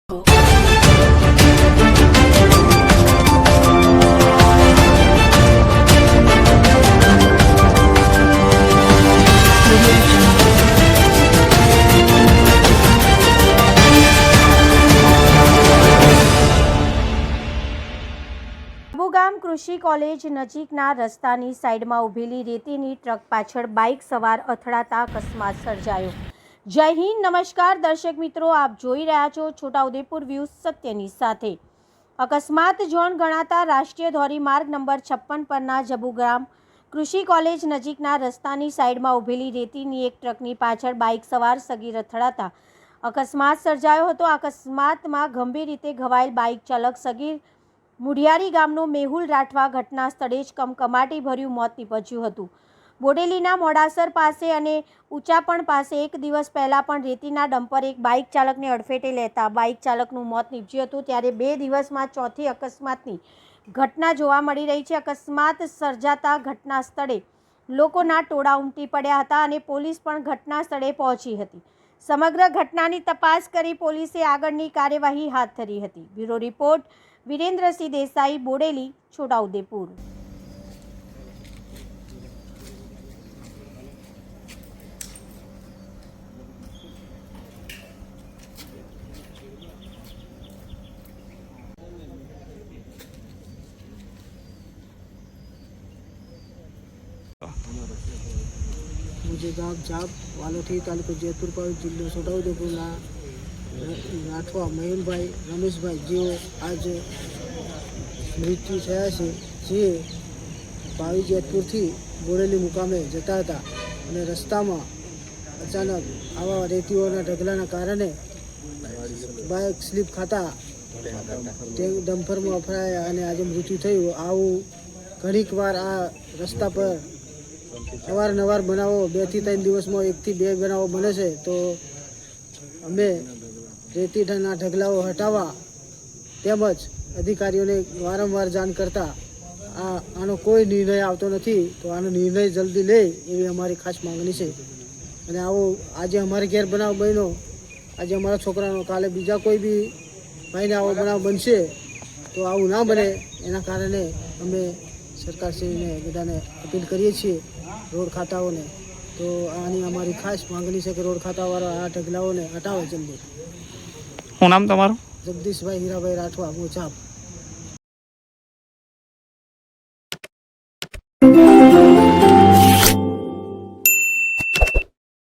ગામ કૃષિ કોલેજ નજીકના રસ્તાની સાઈડમાં ઊભેલી રેતીની ટ્રક પાછળ બાઇક સવાર અથડાતા અકસ્માત સર્જાયો। જય હિન્દ, નમસ્કાર દર્શક મિત્રો, આપ જોઈ રહ્યા છો છોટાઉદેપુર વ્યૂઝ સત્યની સાથે। અકસ્માત ઝોન ગણાતા રાષ્ટ્રીય ધોરીમાર્ગ નંબર 56 પરના જબુગામ કૃષિ કોલેજ નજીકના રસ્તાની સાઈડમાં ઊભેલી રેતીની એક ટ્રકની પાછળ બાઇક સવાર સગીર અથડાતા અકસ્માત સર્જાયો હતો। અકસ્માતમાં ગંભીર રીતે ઘવાયેલ બાઇક ચાલક સગીર મુઢિયારી ગામનો મેહુલ રાઠવા ઘટના સ્થળે જ કમકમાટી ભર્યું મોત નીપજ્યું હતું। બોડેલીના મોડાસર પાસે અને ઉચાપણ પાસે એક દિવસ પહેલા પણ રેતીના ડમ્પર એક બાઇક ચાલકને અડફેટે લેતા બાઇક ચાલકનું મોત નીપજ્યું હતું, ત્યારે 2 દિવસમાં ચોથી અકસ્માતની ઘટના જોવા મળી રહી છે। અકસ્માત સર્જાતા ઘટના સ્થળે લોકોના ટોળા ઉમટી પડ્યા હતા અને પોલીસ પણ ઘટના સ્થળે પહોંચી હતી। સમગ્ર ઘટનાની તપાસ કરી પોલીસે આગળની કાર્યવાહી હાથ ધરી હતી। Bureau report Virendrasinh Desai, Bodeli, Chhota Udepur. मुझे गाँव जाप वालोठी तालुको जयपुर पर जिला छोटाउदेपुर राठवा मयूर भाई रमेश भाई जो आज मृत्यु થયા છે, જે ભાવી જેતપુરથી બોડેલી મુકામે જતા હતા અને રસ્તામાં અચાનક આવા રેતીઓના ઢગલાના કારણે બાઇક સ્લીપ ખાતા ડમ્પરમાં અફરાયા અને આજે મૃત્યુ થયું। આવું ઘણીક વાર આ રસ્તા પર અવારનવાર બનાવો 2 થી 3 દિવસમાં 1 થી 2 બનાવો બને છે, તો અમે રેતીના ઢગલાઓ હટાવવા તેમજ અધિકારીઓને વારંવાર જાણ કરતા આનો કોઈ નિર્ણય આવતો નથી, તો આનો નિર્ણય જલ્દી લે એવી અમારી ખાસ માંગણી છે। અને આવો આજે અમારે ઘેર બનાવ બન્યો, આજે અમારા છોકરાનો, કાલે બીજા કોઈ બી ભાઈને આવો બનાવ બનશે તો આવું ના બને, એના કારણે અમે સરકારશ્રીને બધાને અપીલ કરીએ છીએ, રોડ ખાતાઓને। તો આની અમારી ખાસ માંગણી છે કે રોડ ખાતાવાળા આ ઢગલાઓને હટાવે જલ્દી। શું નામ તમારું? જગદીશભાઈ હીરાભાઈ રાઠવા, મોચાપ।